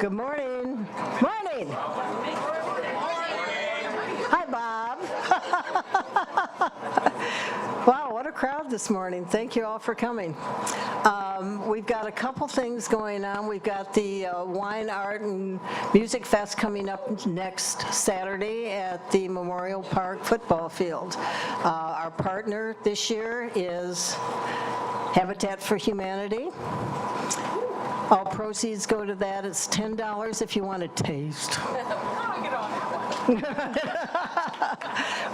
Good morning. Morning. Hi, Bob. Wow, what a crowd this morning. Thank you all for coming. We've got a couple things going on. We've got the Wine, Art, and Music Fest coming up next Saturday at the Memorial Park football field. Our partner this year is Habitat for Humanity. All proceeds go to that. It's $10 if you want to taste.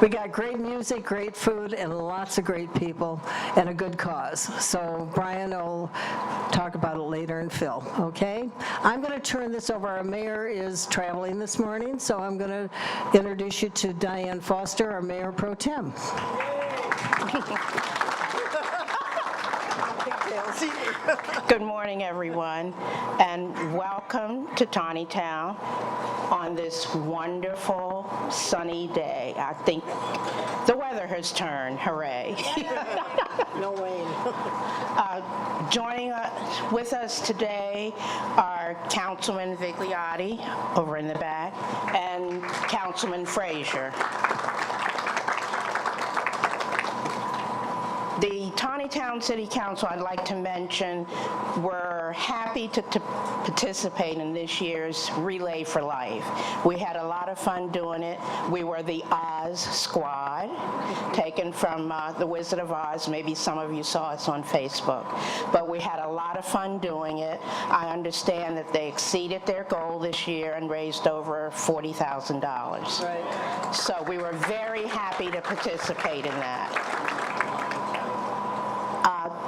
We got great music, great food, and lots of great people, and a good cause. So Brian will talk about it later, and Phil, okay? I'm going to turn this over. Our mayor is traveling this morning, so I'm going to introduce you to Diane Foster, our mayor pro tem. Good morning, everyone, and welcome to Taneytown on this wonderful sunny day. I think the weather has turned. Hooray. No way. Joining with us today are Councilman Vigliotti over in the back and Councilman Frazier. The Taneytown City Council, I'd like to mention, were happy to participate in this year's Relay for Life. We had a lot of fun doing it. We were the Oz squad, taken from The Wizard of Oz. Maybe some of you saw us on Facebook. But we had a lot of fun doing it. I understand that they exceeded their goal this year and raised over $40,000. Right. So we were very happy to participate in that.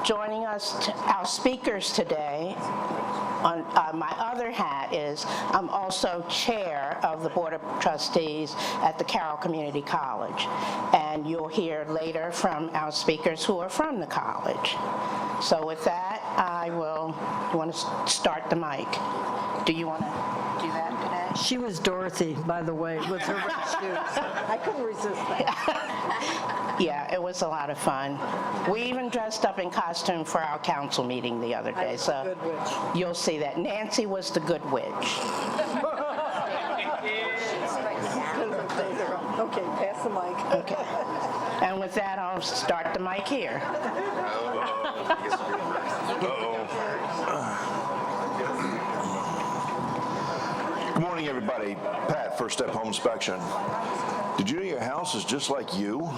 Joining us, our speakers today, on my other hat is I'm also chair of the Board of Trustees at the Carroll Community College. And you'll hear later from our speakers who are from the college. So with that, you want to start the mic? Do you want to do that today? She was Dorothy, by the way, with her red shoes. I couldn't resist that. Yeah, it was a lot of fun. We even dressed up in costume for our council meeting the other day, so good witch. You'll see that. Nancy was the good witch. Okay, pass the mic. Okay. And with that, I'll start the mic here. Good morning, everybody. Pat, First Step Home Inspection. Did you know your house is just like you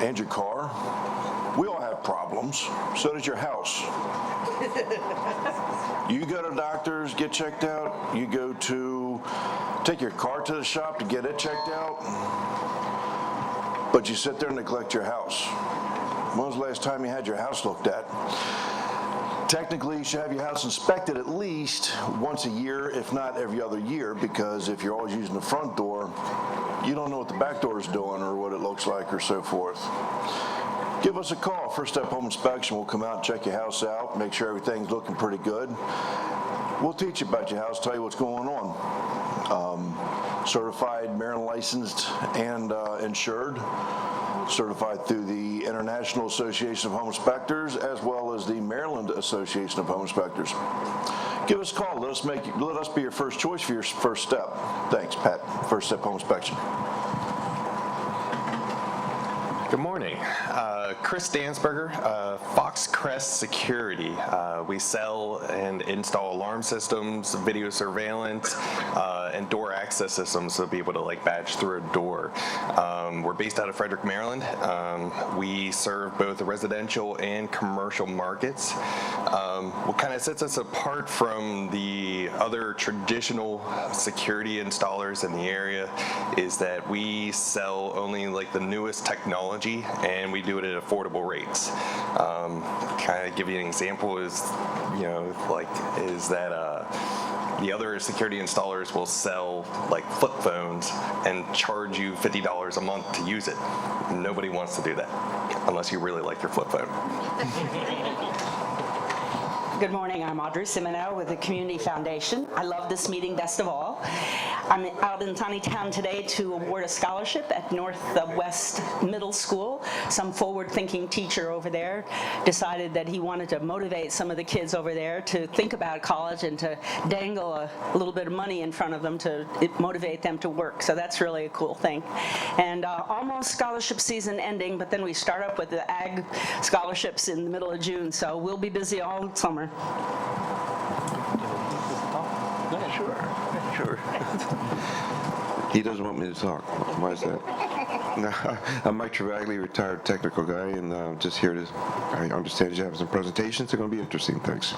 and your car? We all have problems. So does your house. You go to doctors, get checked out. You go to take your car to the shop to get it checked out. But you sit there and neglect your house. When was the last time you had your house looked at? Technically, you should have your house inspected at least once a year, if not every other year, because if you're always using the front door, you don't know what the back door is doing or what it looks like or so forth. Give us a call. First Step Home Inspection. We'll come out and check your house out, make sure everything's looking pretty good. We'll teach you about your house, tell you what's going on. Certified, Maryland licensed, and insured. Certified through the International Association of Home Inspectors as well as the Maryland Association of Home Inspectors. Give us a call. Let us be your first choice for your first step. Thanks, Pat. First Step Home Inspection. Good morning. Chris Dansberger, Fox Crest Security. We sell and install alarm systems, video surveillance, and door access systems to be able to badge through a door. We're based out of Frederick, Maryland. We serve both the residential and commercial markets. What kind of sets us apart from the other traditional security installers in the area is that we sell only the newest technology, and we do it at affordable rates. Kind of give you an example is that the other security installers will sell flip phones and charge you $50 a month to use it. Nobody wants to do that unless you really like your flip phone. Good morning, I'm Audrey Simino with the Community Foundation. I love this meeting best of all. I'm out in Taneytown today to award a scholarship at Northwest Middle School. Some forward-thinking teacher over there decided that he wanted to motivate some of the kids over there to think about college and to dangle a little bit of money in front of them to motivate them to work. So that's really a cool thing. And almost scholarship season ending, but then we start up with the ag scholarships in the middle of June, so we'll be busy all summer. Sure. He doesn't want me to talk. Why is that? No, I'm Mike Travaglia, retired technical guy, and just here to, I understand you have some presentations. They're going to be interesting. Thanks.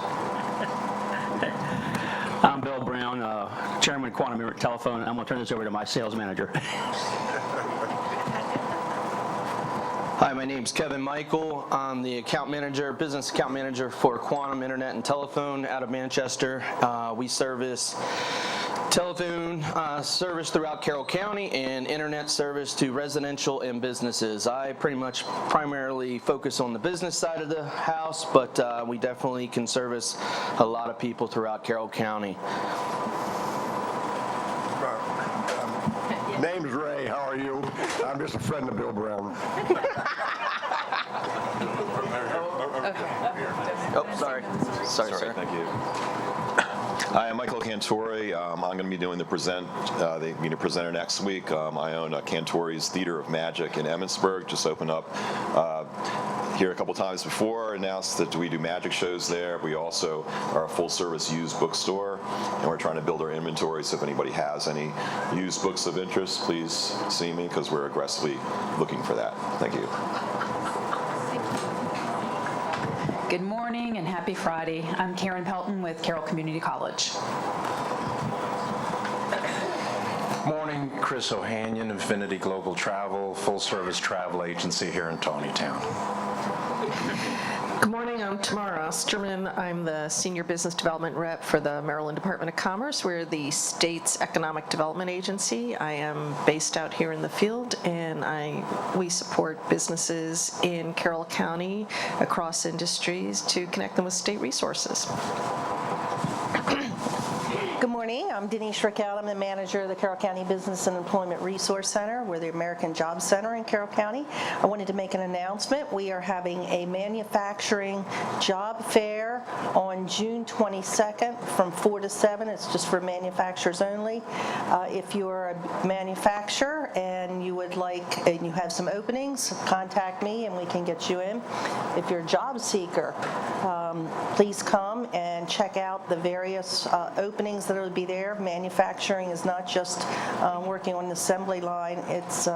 I'm Bill Brown, Chairman of Quantum Telephone. I'm going to turn this over to my sales manager. Hi, my name's Kevin Michael. I'm the business account manager for Quantum Internet and Telephone out of Manchester. We service telephone service throughout Carroll County and internet service to residential and businesses. I primarily focus on the business side of the house, but we definitely can service a lot of people throughout Carroll County. Name's Ray. How are you? I'm just a friend of Bill Brown. Oh, sorry, sir. Thank you. Hi, I'm Michael Cantori. I'm going to be doing the presenter next week. I own Cantori's Theater of Magic in Emmitsburg. Just opened up here a couple times before, announced that we do magic shows there. We also are a full-service used bookstore, and we're trying to build our inventory, so if anybody has any used books of interest, please see me, because we're aggressively looking for that. Thank you. Good morning and happy Friday. I'm Karen Pelton with Carroll Community College. Morning, Chris Ohanian, Infinity Global Travel, full-service travel agency here in Taneytown. Good morning, I'm Tamara Osterman. I'm the Senior Business Development Rep for the Maryland Department of Commerce. We're the state's economic development agency. I am based out here in the field, and we support businesses in Carroll County across industries to connect them with state resources. Good morning, I'm Denise Rickout. I'm the manager of the Carroll County Business and Employment Resource Center. We're the American Job Center in Carroll County. I wanted to make an announcement. We are having a manufacturing job fair on June 22nd from 4 to 7. It's just for manufacturers only. If you're a manufacturer and you have some openings, contact me and we can get you in. If you're a job seeker, please come and check out the various openings that will be there. Manufacturing is not just working on the assembly line. It's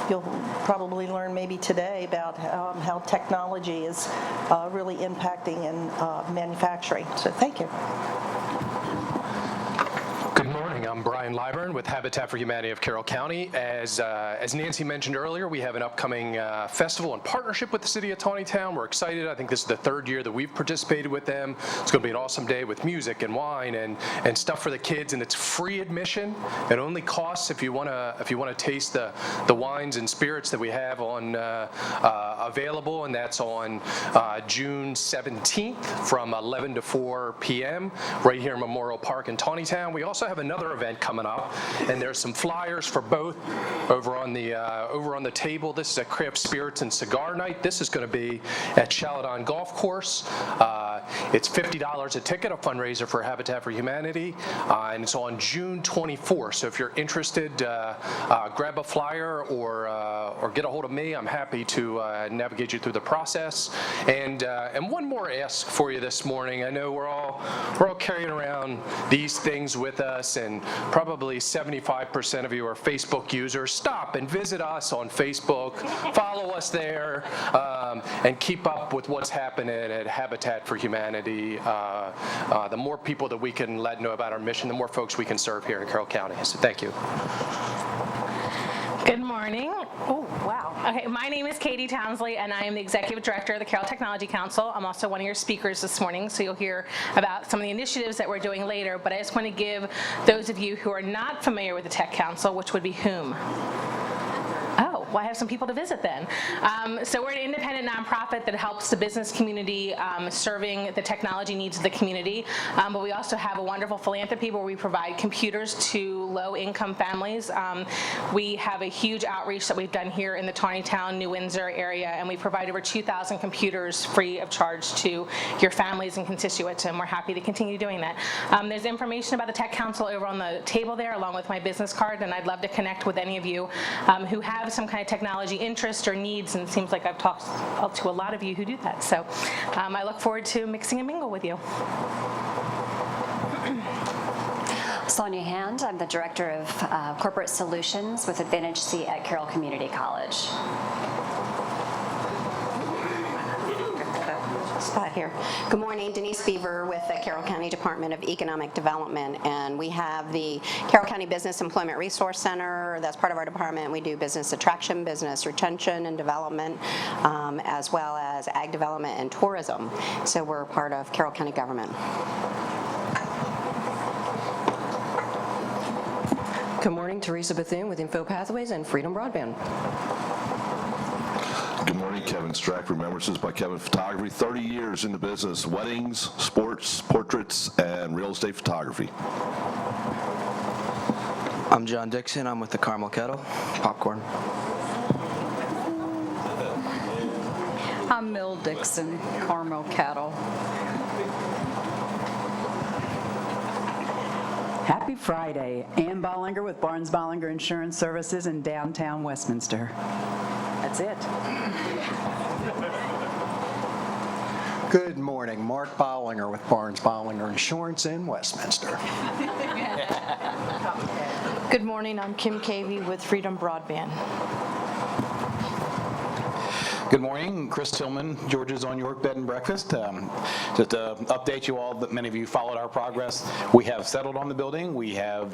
you'll probably learn maybe today about how technology is really impacting in manufacturing. So thank you. Good morning. I'm Brian Lyburn with Habitat for Humanity of Carroll County. As Nancy mentioned earlier, we have an upcoming festival in partnership with the City of Taneytown. We're excited. I think this is the third year that we've participated with them. It's going to be an awesome day with music and wine and stuff for the kids, and it's free admission. It only costs if you want to taste the wines and spirits that we have on available, and that's on June 17th from 11 to 4 p.m. right here in Memorial Park in Taneytown. We also have another event coming up, and there's some flyers for both over on the table. This is a craft spirits and cigar night. This is going to be at Chaladon Golf Course. It's $50 a ticket, a fundraiser for Habitat for Humanity, and it's on June 24th. So if you're interested, grab a flyer or get a hold of me. I'm happy to navigate you through the process. And one more ask for you this morning. I know we're all carrying around these things with us, and probably 75% of you are Facebook users. Stop and visit us on Facebook. Follow us there, and keep up with what's happening at Habitat for Humanity. The more people that we can let know about our mission, the more folks we can serve here in Carroll County. So thank you. Good morning. Oh, wow. Okay, my name is Kati Townsley, and I am the Executive Director of the Carroll Technology Council. I'm also one of your speakers this morning, so you'll hear about some of the initiatives that we're doing later, but I just want to give those of you who are not familiar with the Tech Council, which would be whom? Oh, why have some people to visit then? So we're an independent nonprofit that helps the business community serving the technology needs of the community, but we also have a wonderful philanthropy where we provide computers to low-income families. We have a huge outreach that we've done here in the Taneytown, New Windsor area, and we provide over 2,000 computers free of charge to your families and constituents, and we're happy to continue doing that. There's information about the Tech Council over on the table there, along with my business card, and I'd love to connect with any of you who have some kind of technology interest or needs, and it seems like I've talked to a lot of you who do that. So I look forward to mixing and mingle with you. Sonia Hand, I'm the Director of Corporate Solutions with Advantage C at Carroll Community College. Spot here. Good morning, Denise Beaver with the Carroll County Department of Economic Development, and we have the Carroll County Business Employment Resource Center. That's part of our department. We do business attraction, business retention and development, as well as ag development and tourism. So we're part of Carroll County government. Good morning, Teresa Bethune with Info Pathways and Freedom Broadband. Good morning, Kevin Strack, Remembrances by Kevin Photography. 30 years in the business, weddings, sports, portraits, and real estate photography. I'm John Dixon. I'm with the Caramel Kettle, popcorn. I'm Mill Dixon, Caramel Kettle. Happy Friday. Ann Bollinger with Barnes Bollinger Insurance Services in downtown Westminster. That's it. Good morning. Mark Bollinger with Barnes Bollinger Insurance in Westminster. Good morning. I'm Kim Cavey with Freedom Broadband. Good morning, Chris Tillman, George's On York Bed and Breakfast. Just to update you all, that many of you followed our progress. We have settled on the building. We have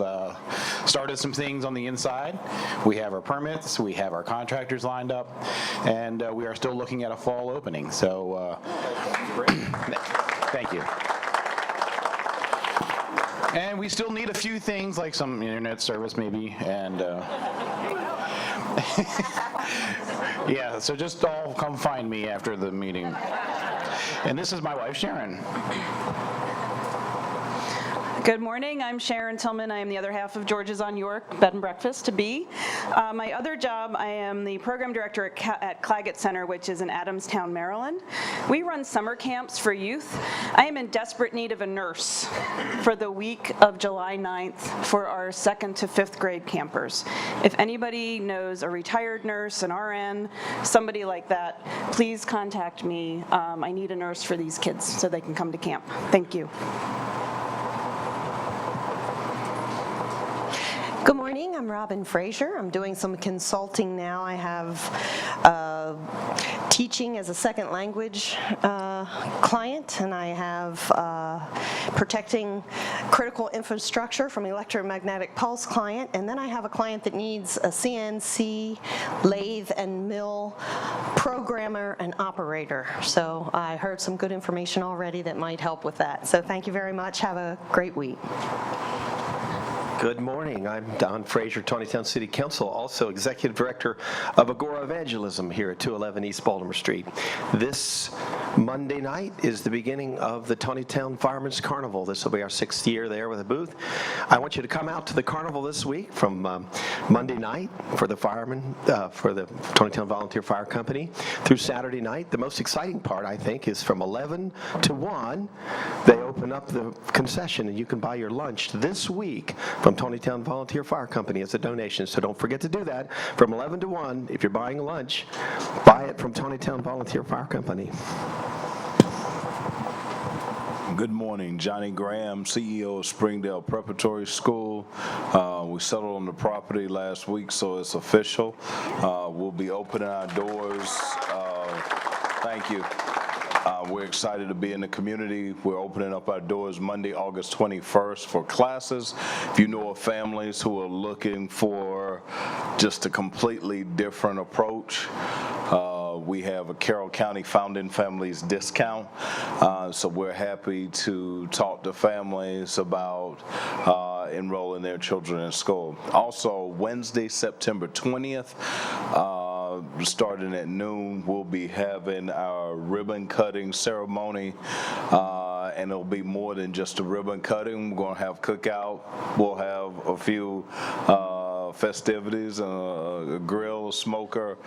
started some things on the inside. We have our permits. We have our contractors lined up, and we are still looking at a fall opening. So, thank you. And we still need a few things like some internet service maybe, and yeah, so just all come find me after the meeting. And this is my wife, Sharon. Good morning, I'm Sharon Tillman. I am the other half of George's on York Bed and Breakfast to be. My other job, I am the program director at Claggett Center, which is in Adamstown, Maryland. We run summer camps for youth. I am in desperate need of a nurse for the week of July 9th for our 2nd to 5th grade campers. If anybody knows a retired nurse, an RN, somebody like that, please contact me. I need a nurse for these kids so they can come to camp. Thank you. Good morning, I'm Robin Frazier. I'm doing some consulting now. I have teaching as a second language client, and I have protecting critical infrastructure from electromagnetic pulse client, and then I have a client that needs a CNC lathe and mill programmer and operator. So I heard some good information already that might help with that. So thank you very much. Have a great week. Good morning. I'm Don Frazier, Taneytown City Council, also Executive Director of Agora Evangelism here at 211 East Baltimore Street. This Monday night is the beginning of the Taneytown Firemen's Carnival. This will be our 6th year there with a booth. I want you to come out to the carnival this week from Monday night for the firemen, for the Taneytown Volunteer Fire Company, through Saturday night. The most exciting part, I think, is from 11 to 1, they open up the concession and you can buy your lunch this week from Taneytown Volunteer Fire Company as a donation. So don't forget to do that. From 11 to 1, if you're buying lunch, buy it from Taneytown Volunteer Fire Company. Good morning, Johnny Graham, CEO of Springdale Preparatory School. We settled on the property last week, so it's official. We'll be opening our doors. Thank you. We're excited to be in the community. We're opening up our doors Monday, August 21st for classes. If you know of families who are looking for just a completely different approach, we have a Carroll County Founding Families discount. So we're happy to talk to families about enrolling their children in school. Also, Wednesday, September 20th, Starting at noon, we'll be having our ribbon cutting ceremony, and it'll be more than just a ribbon cutting. We're going to have cookout. We'll have a few festivities, a grill, a smoker,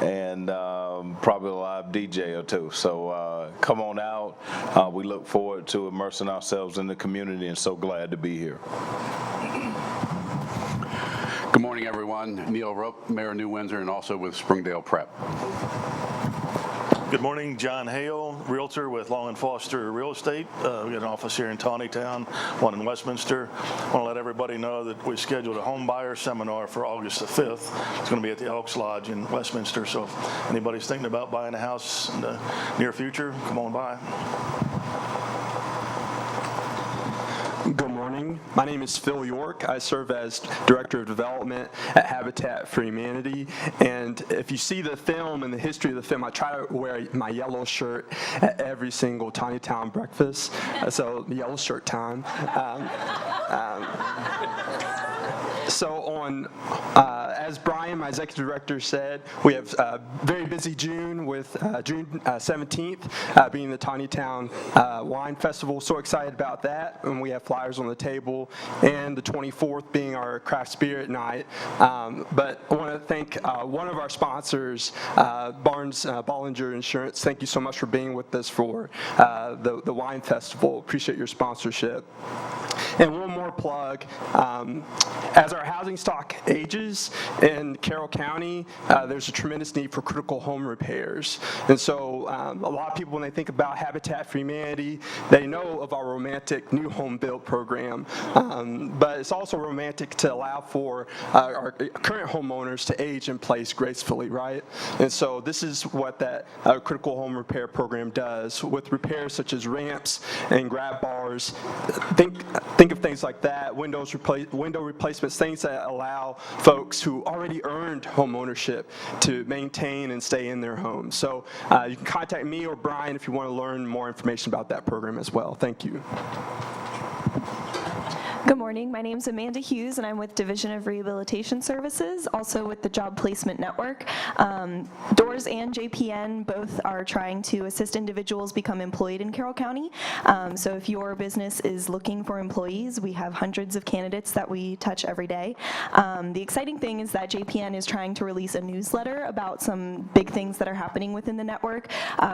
and probably a live DJ or two. So come on out. We look forward to immersing ourselves in the community and so glad to be here. Good morning, everyone. Neil Rope, Mayor of New Windsor, and also with Springdale Prep. Good morning, John Hale, Realtor with Long & Foster Real Estate. We got an office here in Taneytown, one in Westminster. I want to let everybody know that we scheduled a home buyer seminar for August the 5th. It's going to be at the Elks Lodge in Westminster, so if anybody's thinking about buying a house in the near future, come on by. Good morning. My name is Phil York. I serve as Director of Development at Habitat for Humanity. And if you see the film and the history of the film, I try to wear my yellow shirt at every single Taneytown breakfast. So yellow shirt time. As Brian, my executive director, said, we have a very busy June with June 17th being the Taneytown Wine Festival. So excited about that, and we have flyers on the table, and the 24th being our Craft Spirit Night. But I want to thank one of our sponsors, Barnes Bollinger Insurance. Thank you so much for being with us for the Wine Festival. Appreciate your sponsorship. And one more plug, as our housing stock ages in Carroll County, there's a tremendous need for critical home repairs. And so a lot of people, when they think about Habitat for Humanity, they know of our romantic new home build program. But it's also romantic to allow for our current homeowners to age in place gracefully, right? And so this is what that critical home repair program does with repairs such as ramps and grab bars. Think of things like that, window replacements, things that allow folks who already earned home ownership to maintain and stay in their homes. So you can contact me or Brian if you want to learn more information about that program as well. Thank you. Good morning. My name is Amanda Hughes, and I'm with Division of Rehabilitation Services, also with the Job Placement Network. DOORS and JPN both are trying to assist individuals become employed in Carroll County. So if your business is looking for employees, we have hundreds of candidates that we touch every day. The exciting thing is that JPN is trying to release a newsletter about some big things that are happening within the network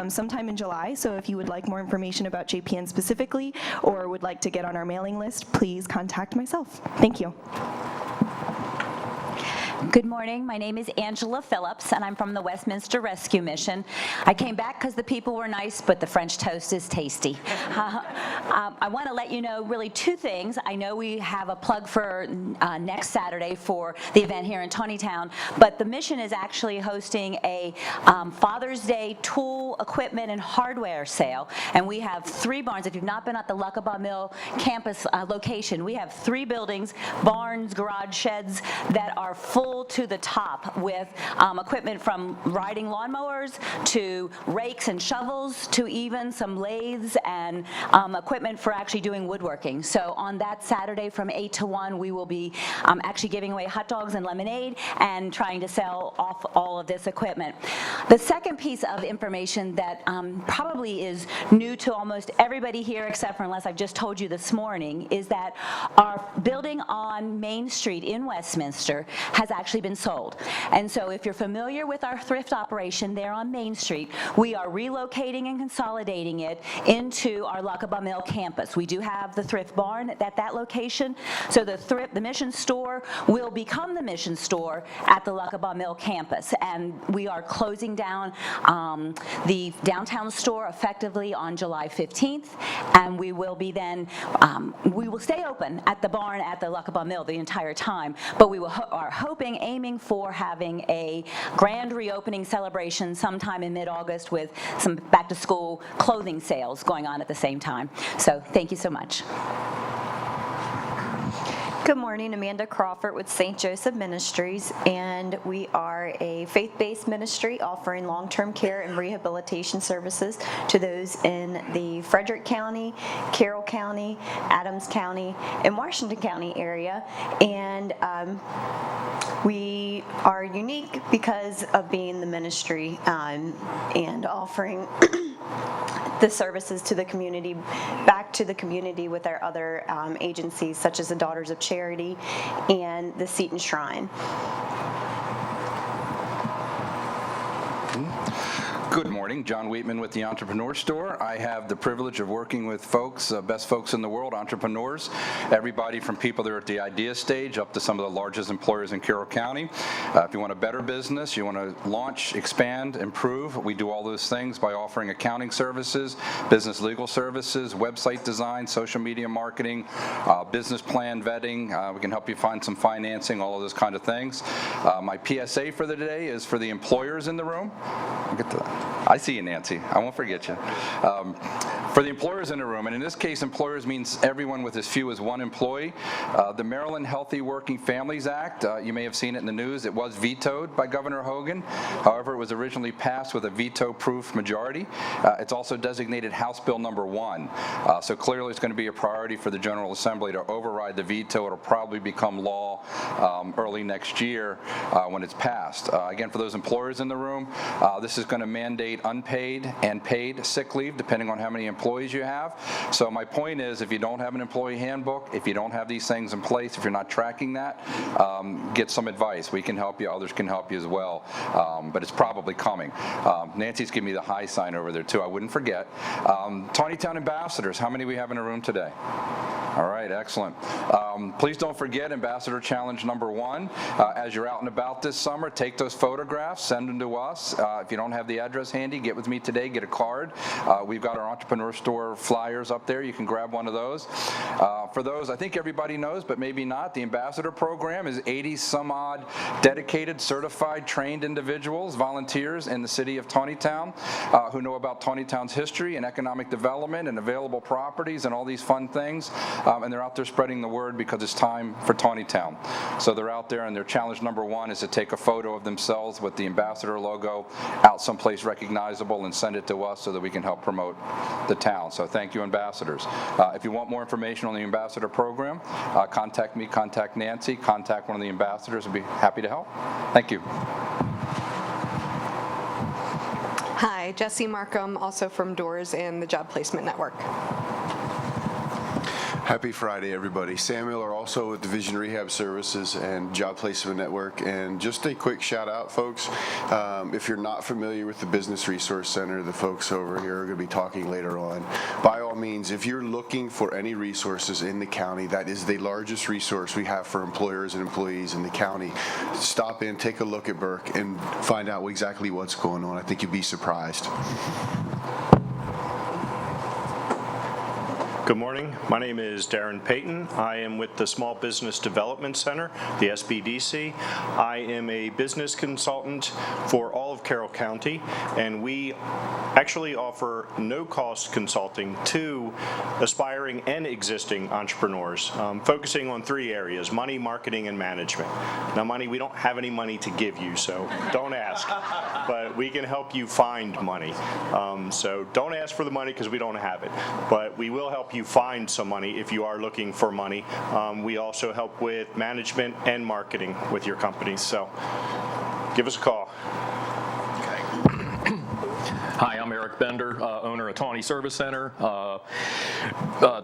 sometime in July. So if you would like more information about JPN specifically or would like to get on our mailing list, please contact myself. Thank you. Good morning. My name is Angela Phillips, and I'm from the Westminster Rescue Mission. I came back because the people were nice, but the French toast is tasty. I want to let you know really two things. I know we have a plug for next Saturday for the event here in Taneytown, but the mission is actually hosting a Father's Day tool, equipment, and hardware sale, and we have 3 barns. If you've not been at the Luckabah Mill campus location, we have 3 buildings, barns, garage sheds that are full to the top with equipment from riding lawnmowers to rakes and shovels to even some lathes and equipment for actually doing woodworking. So on that Saturday from 8 to 1, we will be actually giving away hot dogs and lemonade and trying to sell off all of this equipment. The second piece of information that probably is new to almost everybody here, except for unless I've just told you this morning, is that our building on Main Street in Westminster has actually been sold. And so if you're familiar with our thrift operation there on Main Street, we are relocating and consolidating it into our Luckabah Mill campus. We do have the thrift barn at that location, so the Mission Store will become the Mission Store at the Luckabah Mill campus, and we are closing down the downtown store effectively on July 15th, and we will be then, we will stay open at the barn at the Luckabah Mill the entire time, but we are hoping, aiming for having a grand reopening celebration sometime in mid-August with some back-to-school clothing sales going on at the same time. So thank you so much. Good morning, Amanda Crawford with St. Joseph Ministries, and we are a faith-based ministry offering long-term care and rehabilitation services to those in the Frederick County, Carroll County, Adams County, and Washington County area. And we we are unique because of being the ministry and offering the services to the community, back to the community with our other agencies such as the Daughters of Charity and the Seton Shrine. Good morning, John Wheatman with the Entrepreneur Store. I have the privilege of working with folks, best folks in the world, entrepreneurs, everybody from people that are at the idea stage up to some of the largest employers in Carroll County. If you want a better business, you want to launch, expand, improve, we do all those things by offering accounting services, business legal services, website design, social media marketing, business plan vetting. We can help you find some financing, all of those kind of things. My PSA for the day is for the employers in the room. I'll get to that. I see you, Nancy. I won't forget you. For the employers in the room, and in this case, employers means everyone with as few as one employee. The Maryland Healthy Working Families Act, you may have seen it in the news, it was vetoed by Governor Hogan. However, it was originally passed with a veto-proof majority. It's also designated House Bill number 1. So clearly it's going to be a priority for the General Assembly to override the veto. It'll probably become law early next year when it's passed. Again, for those employers in the room, this is going to mandate unpaid and paid sick leave, depending on how many employees you have. So my point is, if you don't have an employee handbook, if you don't have these things in place, if you're not tracking that, get some advice. We can help you. Others can help you as well. But it's probably coming. Nancy's giving me the high sign over there, too. I wouldn't forget. Taneytown ambassadors, how many we have in the room today? All right, excellent. Please don't forget Ambassador Challenge number 1. As you're out and about this summer, take those photographs, send them to us. If you don't have the address handy, get with me today, get a card. We've got our Entrepreneur Store flyers up there. You can grab one of those. For those, I think everybody knows, but maybe not, the Ambassador Program is 80 some odd dedicated, certified, trained individuals, volunteers in the city of Taneytown who know about Taneytown's history and economic development and available properties and all these fun things. And they're out there spreading the word because it's time for Taneytown. So they're out there, and their challenge number 1 is to take a photo of themselves with the Ambassador logo out someplace recognizable and send it to us so that we can help promote the town. So thank you, ambassadors. If you want more information on the Ambassador Program, contact me, contact Nancy, contact one of the ambassadors. I'd be happy to help. Thank you. Hi, Jesse Markham, also from Doors and the Job Placement Network. Happy Friday, everybody. Sam Miller, also with Division Rehab Services and Job Placement Network. And just a quick shout out, folks. If you're not familiar with the Business Resource Center, the folks over here are going to be talking later on. By all means, if you're looking for any resources in the county, that is the largest resource we have for employers and employees in the county. Stop in, take a look at Burke, and find out exactly what's going on. I think you'd be surprised. Good morning. My name is Darren Payton. I am with the Small Business Development Center, the SBDC. I am a business consultant for all of Carroll County, and we actually offer no-cost consulting to aspiring and existing entrepreneurs, focusing on 3 areas: money, marketing, and management. Now, money, we don't have any money to give you, so don't ask, but we can help you find money. So don't ask for the money because we don't have it, but we will help you find some money if you are looking for money. We also help with management and marketing with your company, so give us a call. Hi, I'm Eric Bender, owner of Tawney Service Center,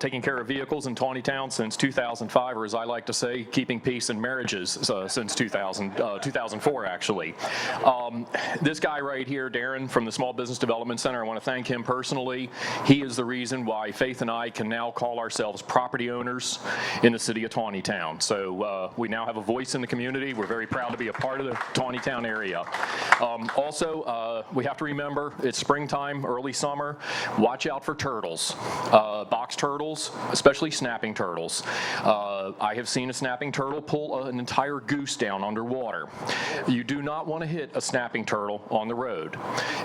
taking care of vehicles in Taneytown since 2005, or as I like to say, keeping peace in marriages since 2004, actually. This guy right here, Darren, from the Small Business Development Center, I want to thank him personally. He is the reason why Faith and I can now call ourselves property owners in the city of Taneytown. So we now have a voice in the community. We're very proud to be a part of the Taneytown area. Also, we have to remember it's springtime, early summer. Watch out for turtles, box turtles, especially snapping turtles. I have seen a snapping turtle pull an entire goose down underwater. You do not want to hit a snapping turtle on the road.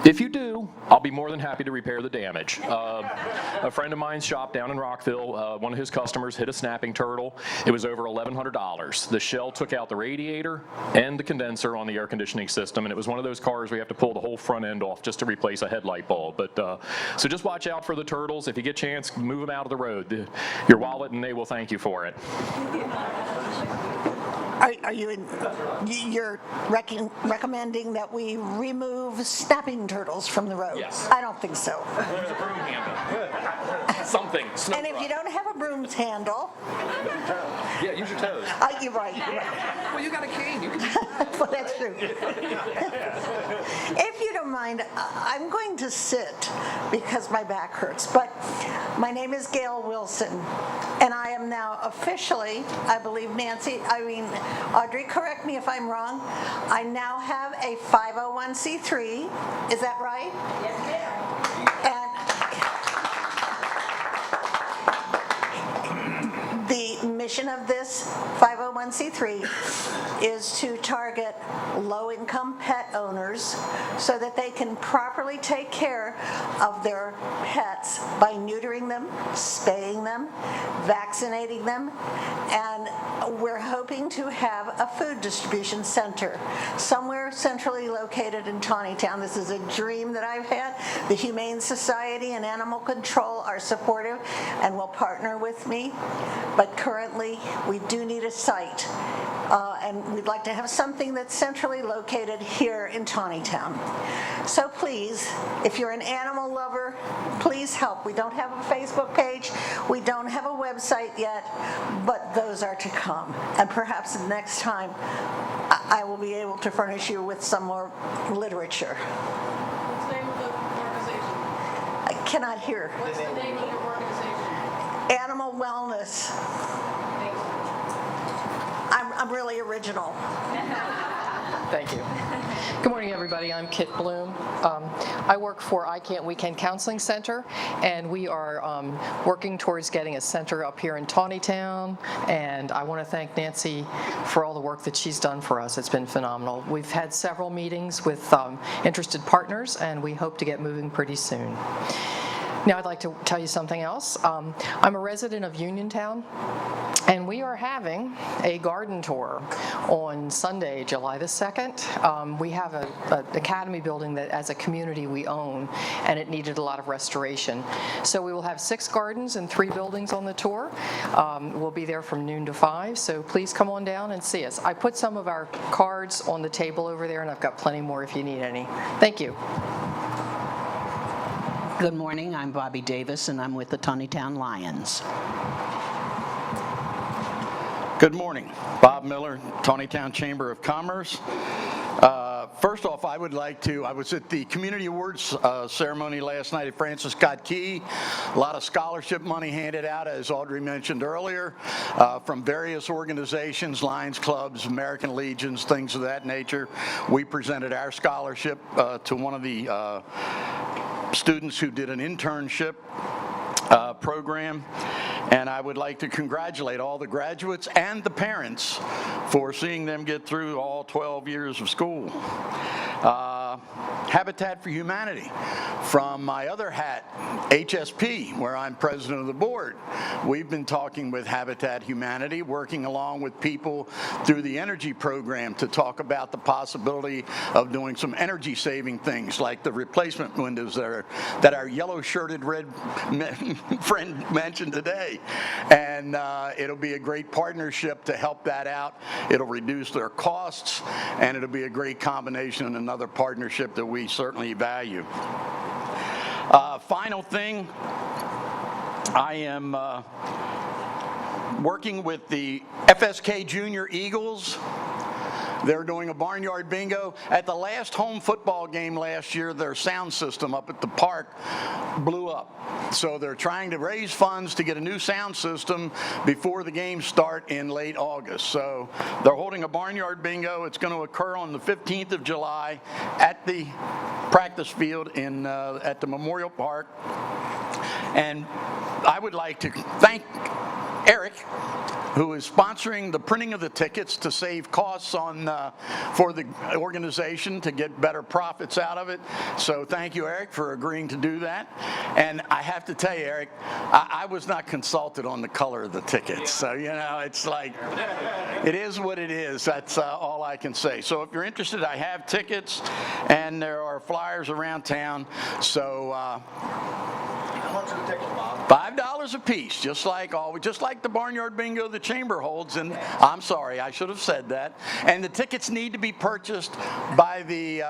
If you do, I'll be more than happy to repair the damage. A friend of mine's shop down in Rockville, one of his customers hit a snapping turtle. It was over $1,100. The shell took out the radiator and the condenser on the air conditioning system, and it was one of those cars where you have to pull the whole front end off just to replace a headlight bulb. But so just watch out for the turtles. If you get a chance, move them out of the road. Your wallet and they will thank you for it. You're recommending that we remove snapping turtles from the road? Yes. I don't think so. Use a broom handle. Something. And if you don't have a broom's handle, Yeah, use your toes. you're right. Well, you got a cane. You can Well, that's true. If you don't mind, I'm going to sit because my back hurts. But my name is Gail Wilson, and I am now officially, I believe Audrey, correct me if I'm wrong, I now have a 501c3. Is that right? Yes, ma'am. And the mission of this 501c3 is to target low-income pet owners so that they can properly take care of their pets by neutering them, spaying them, vaccinating them, and we're hoping to have a food distribution center somewhere centrally located in Taneytown. This is a dream that I've had. The Humane Society and Animal Control are supportive and will partner with me, but currently we do need a site. And we'd like to have something that's centrally located here in Taneytown. So please, if you're an animal lover, please help. We don't have a Facebook page, we don't have a website yet, but those are to come. And perhaps next time I will be able to furnish you with some more literature. What's the name of the organization? I cannot hear. What's the name of your organization? Animal Wellness. I'm really original. Thank you. Good morning, everybody. I'm Kit Bloom. I work for I Can't We Can Counseling Center, and we are working towards getting a center up here in Taneytown, and I want to thank Nancy for all the work that she's done for us. It's been phenomenal. We've had several meetings with interested partners, and we hope to get moving pretty soon. Now I'd like to tell you something else. I'm a resident of Uniontown, and we are having a garden tour on Sunday, July the 2nd. We have an academy building that as a community we own, and it needed a lot of restoration. So we will have 6 gardens and 3 buildings on the tour. We'll be there from noon to 5, so please come on down and see us. I put some of our cards on the table over there, and I've got plenty more if you need any. Thank you. Good morning, I'm Bobby Davis, and I'm with the Taneytown Lions. Good morning, Bob Miller, Taneytown Chamber of Commerce. First off, I was at the Community Awards ceremony last night at Francis Scott Key. A lot of scholarship money handed out, as Audrey mentioned earlier, from various organizations, Lions Clubs, American Legions, things of that nature. We presented our scholarship to one of the students who did an internship program, and I would like to congratulate all the graduates and the parents for seeing them get through all 12 years of school. Habitat for Humanity. From my other hat, HSP, where I'm president of the board, we've been talking with Habitat Humanity, working along with people through the energy program to talk about the possibility of doing some energy saving things like the replacement windows that our yellow-shirted red friend mentioned today. And it'll be a great partnership to help that out. It'll reduce their costs, and it'll be a great combination and another partnership that we certainly value. Final thing, I am working with the FSK Junior Eagles. They're doing a barnyard bingo. At the last home football game last year, their sound system up at the park blew up. So they're trying to raise funds to get a new sound system before the games start in late August. So they're holding a barnyard bingo. It's going to occur on the 15th of July at the practice field at the Memorial Park. And I would like to thank Eric, who is sponsoring the printing of the tickets to save costs for the organization to get better profits out of it. So thank you, Eric, for agreeing to do that. And I have to tell you, Eric, I was not consulted on the color of the tickets. So, it's like, it is what it is. That's all I can say. So if you're interested, I have tickets, and there are flyers around town. So $5 a piece, just like the Barnyard Bingo the Chamber holds. And I'm sorry, I should have said that. And the tickets need to be purchased by the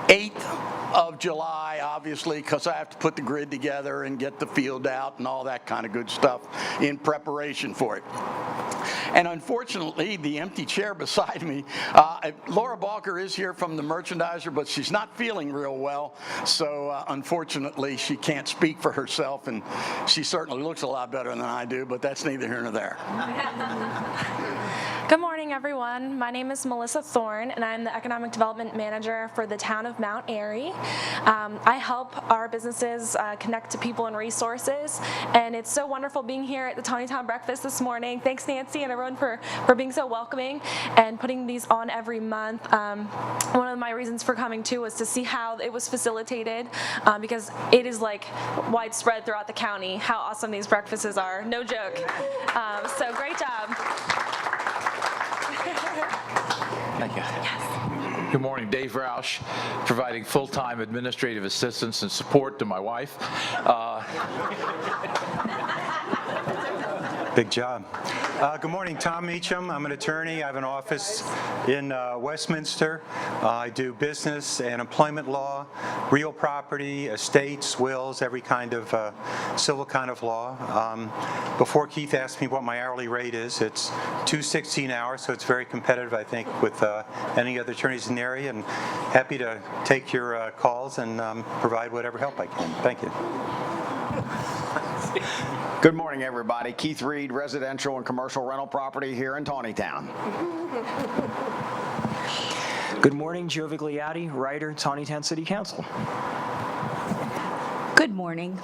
8th of July, obviously, because I have to put the grid together and get the field out and all that kind of good stuff in preparation for it. And unfortunately, the empty chair beside me, Laura Balker is here from the merchandiser, but she's not feeling real well. So unfortunately, she can't speak for herself, and she certainly looks a lot better than I do, but that's neither here nor there. Good morning, everyone. My name is Melissa Thorne, and I'm the Economic Development Manager for the town of Mount Airy. I help our businesses connect to people and resources, and it's so wonderful being here at the Taneytown breakfast this morning. Thanks, Nancy, and everyone for being so welcoming and putting these on every month. One of my reasons for coming, too, was to see how it was facilitated, because it is like widespread throughout the county how awesome these breakfasts are. No joke. So great job. Thank you. Yes. Good morning, Dave Roush, providing full-time administrative assistance and support to my wife. Big job. Good morning, Tom Meacham. I'm an attorney. I have an office in Westminster. I do business and employment law, real property, estates, wills, every kind of civil kind of law. Before Keith asked me what my hourly rate is, it's $2.16 an hour, so it's very competitive, I think, with any other attorneys in the area, and happy to take your calls and provide whatever help I can. Thank you. Good morning, everybody. Keith Reed, residential and commercial rental property here in Taneytown. Good morning, Joe Vigliotti, writer, Taneytown City Council. Good morning.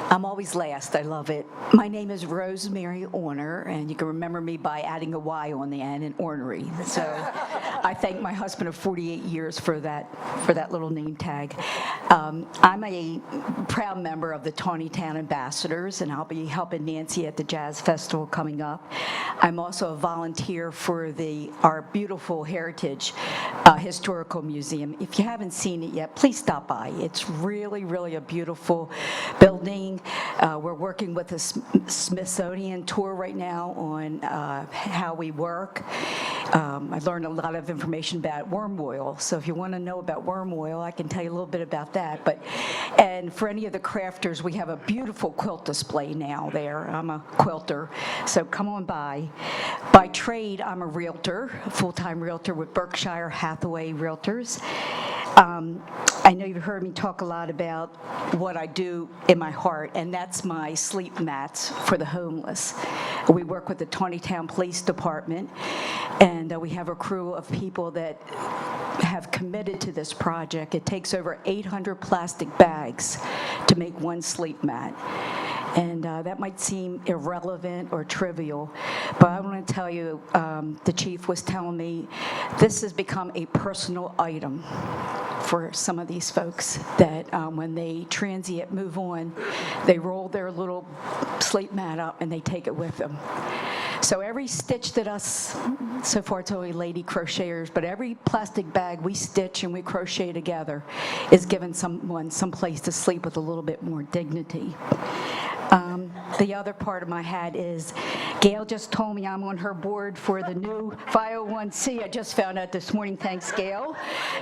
I'm always last. I love it. My name is Rosemary Orner, and you can remember me by adding a Y on the end in ornery. So I thank my husband of 48 years for that little name tag. I'm a proud member of the Taneytown Ambassadors, and I'll be helping Nancy at the Jazz Festival coming up. I'm also a volunteer for our beautiful Heritage Historical Museum. If you haven't seen it yet, please stop by. It's really, really a beautiful building. We're working with the Smithsonian tour right now on how we work. I learned a lot of information about worm oil, so if you want to know about worm oil, I can tell you a little bit about that. And for any of the crafters, we have a beautiful quilt display now there. I'm a quilter, so come on by. By trade, I'm a realtor, a full-time realtor with Berkshire Hathaway Realtors. I know you've heard me talk a lot about what I do in my heart, and that's my sleep mats for the homeless. We work with the Taneytown Police Department, and we have a crew of people that have committed to this project. It takes over 800 plastic bags to make one sleep mat. And that might seem irrelevant or trivial, but I want to tell you, the chief was telling me this has become a personal item for some of these folks that when they transient move on, they roll their little sleep mat up and they take it with them. So every stitch that so far it's only lady crocheters, but every plastic bag we stitch and we crochet together is giving someone some place to sleep with a little bit more dignity. The other part of my hat is Gail just told me I'm on her board for the new 501c. I just found out this morning, thanks Gail.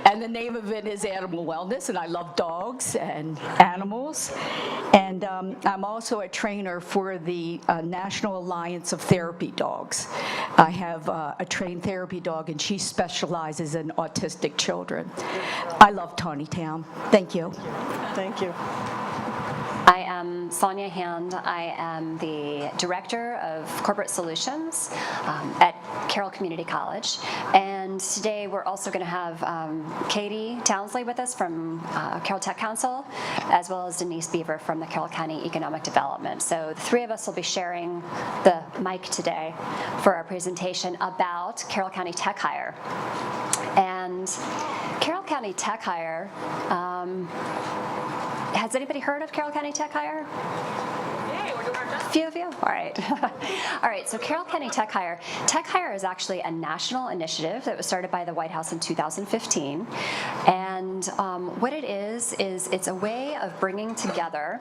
And the name of it is Animal Wellness, and I love dogs and animals. And I'm also a trainer for the National Alliance of Therapy Dogs. I have a trained therapy dog, and she specializes in autistic children. I love Taneytown. Thank you. Thank you. I am Sonia Hand. I am the Director of Corporate Solutions at Carroll Community College. And today we're also going to have Kati, Townsley with us from Carroll Tech Council, as well as Denise Beaver from the Carroll County Economic Development. So the three of us will be sharing the mic today for our presentation about Carroll County Tech Hire. And Carroll County Tech Hire, has anybody heard of Carroll County Tech Hire? Yay, we're doing our Few of you? All right. All right, so Carroll County Tech Hire. Tech Hire is actually a national initiative that was started by the White House in 2015. And what it is it's a way of bringing together,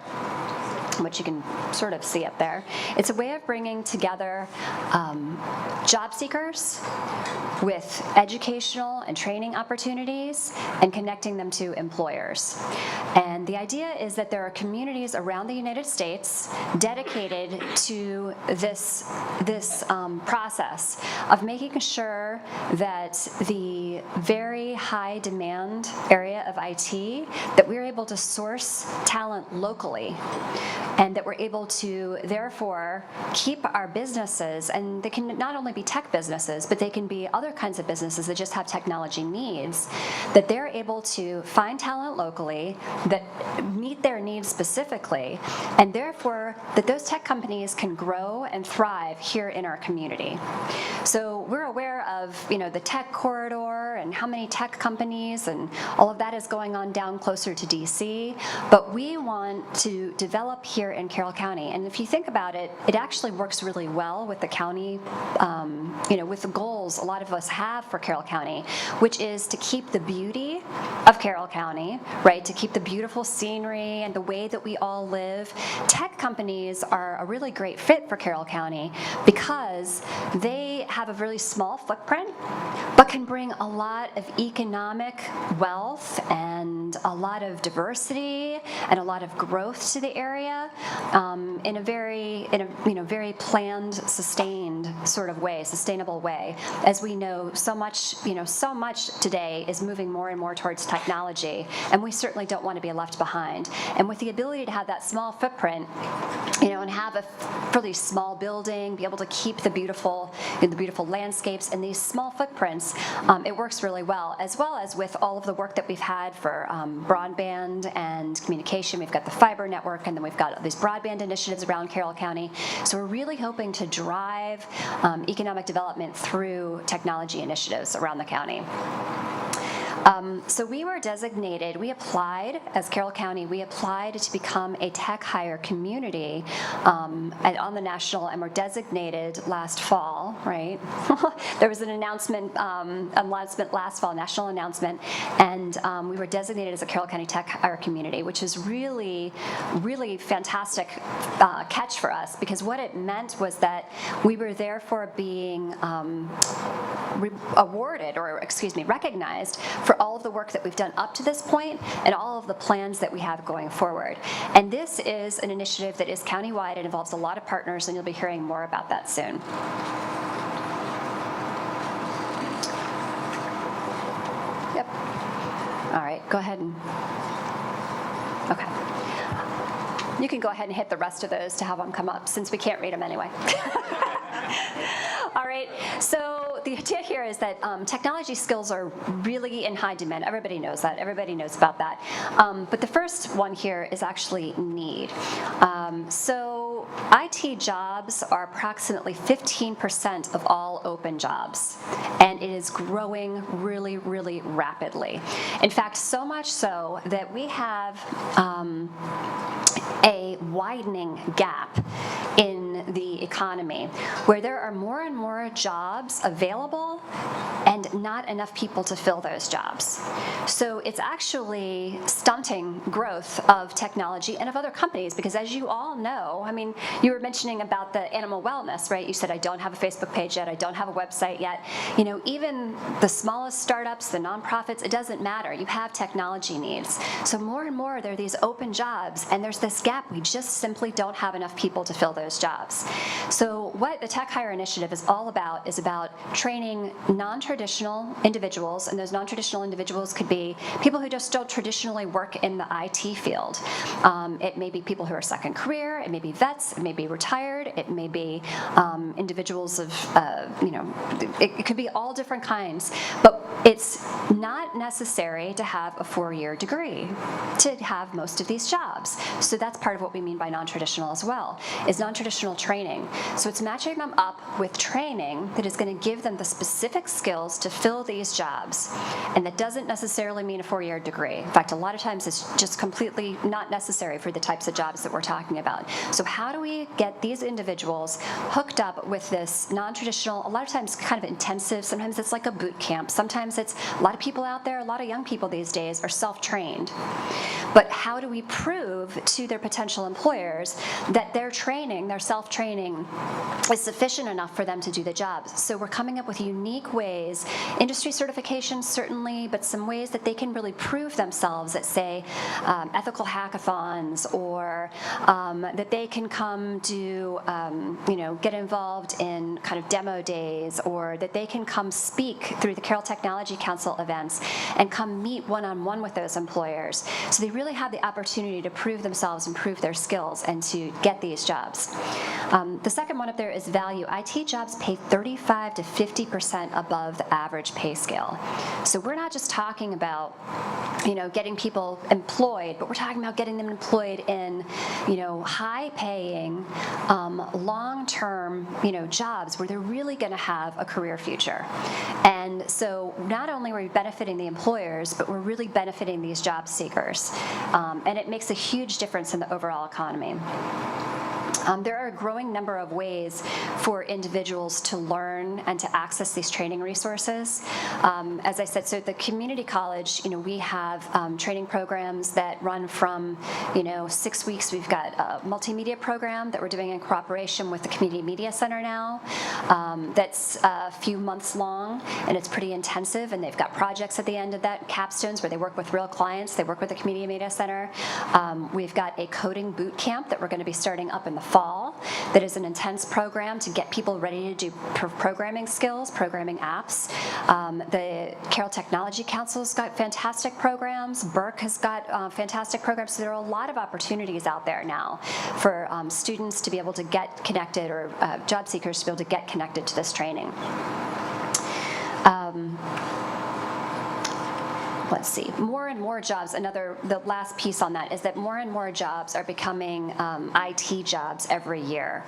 which you can sort of see up there, it's a way of bringing together job seekers with educational and training opportunities and connecting them to employers. And the idea is that there are communities around the United States dedicated to this process of making sure that the very high demand area of IT, that we're able to source talent locally, and that we're able to therefore keep our businesses, and they can not only be tech businesses, but they can be other kinds of businesses that just have technology needs, that they're able to find talent locally that meet their needs specifically, and therefore that those tech companies can grow and thrive here in our community. So we're aware of, the tech corridor and how many tech companies and all of that is going on down closer to DC, but we want to develop here in Carroll County. And if you think about it, it actually works really well with the county, with the goals a lot of us have for Carroll County, which is to keep the beauty of Carroll County, right? To keep the beautiful scenery and the way that we all live. Tech companies are a really great fit for Carroll County because they have a really small footprint, but can bring a lot of economic wealth and a lot of diversity and a lot of growth to the area in a very planned, sustained sort of way, sustainable way. As we know, so much today is moving more and more towards technology, and we certainly don't want to be left behind. And with the ability to have that small footprint, and have a really small building, be able to keep the beautiful landscapes in these small footprints, it works really well as with all of the work that we've had for broadband and communication. We've got the fiber network, and then we've got these broadband initiatives around Carroll County. So we're really hoping to drive economic development through technology initiatives around the county. So we were designated, we applied, as Carroll County, we applied to become a tech hire community on the national, and were designated last fall, right? There was an announcement last fall, national announcement, and we were designated as a Carroll County tech hire community, which is really, really fantastic catch for us, because what it meant was that we were therefore being recognized for all of the work that we've done up to this point and all of the plans that we have going forward. And this is an initiative that is countywide and involves a lot of partners, and you'll be hearing more about that soon. Yep. All right, go ahead and, okay. You can go ahead and hit the rest of those to have them come up, since we can't read them anyway. All right, so the idea here is that technology skills are really in high demand. Everybody knows that. Everybody knows about that. But the first one here is actually need. So IT jobs are approximately 15% of all open jobs, and it is growing really, really rapidly. In fact, so much so that we have a widening gap in the economy, where there are more and more jobs available and not enough people to fill those jobs. So it's actually stunting growth of technology and of other companies, because as you all know, I mean, you were mentioning about the animal wellness, right? You said, I don't have a Facebook page yet, I don't have a website yet. Even the smallest startups, the nonprofits, it doesn't matter. You have technology needs. So more and more there are these open jobs, and there's this gap. We just simply don't have enough people to fill those jobs. So what the Tech Hire Initiative is all about is about training non-traditional individuals, and those non-traditional individuals could be people who just don't traditionally work in the IT field. It may be people who are second career, it may be vets, it may be retired, it may be individuals of, it could be all different kinds, but it's not necessary to have a 4-year degree to have most of these jobs. So that's part of what we mean by non-traditional as well, is non-traditional training. So it's matching them up with training that is going to give them the specific skills to fill these jobs. And that doesn't necessarily mean a 4-year degree. In fact, a lot of times it's just completely not necessary for the types of jobs that we're talking about. So how do we get these individuals hooked up with this non-traditional, a lot of times kind of intensive, sometimes it's like a boot camp, sometimes it's a lot of people out there, a lot of young people these days are self-trained. But how do we prove to their potential employers that their training, their self-training, is sufficient enough for them to do the jobs? So we're coming up with unique ways, industry certifications certainly, but some ways that they can really prove themselves at, say, ethical hackathons, or that they can come do, get involved in kind of demo days, or that they can come speak through the Carroll Technology Council events and come meet one-on-one with those employers. So they really have the opportunity to prove themselves and prove their skills and to get these jobs. The second one up there is value. IT jobs pay 35 to 50% above the average pay scale. So we're not just talking about, getting people employed, but we're talking about getting them employed in, high-paying, long-term, jobs where they're really going to have a career future. And so not only are we benefiting the employers, but we're really benefiting these job seekers. And it makes a huge difference in the overall economy. There are a growing number of ways for individuals to learn and to access these training resources. As I said, so at the community college, we have training programs that run from, 6 weeks. We've got a multimedia program that we're doing in cooperation with the Community Media Center now. That's a few months long, and it's pretty intensive, and they've got projects at the end of that, capstones, where they work with real clients. They work with the Community Media Center. We've got a coding boot camp that we're going to be starting up in the fall that is an intense program to get people ready to do programming skills, programming apps. The Carroll Technology Council's got fantastic programs. Burke has got fantastic programs. So there are a lot of opportunities out there now for students to be able to get connected, or job seekers to be able to get connected to this training. Let's see, more and more jobs, the last piece on that is that more and more jobs are becoming IT jobs every year.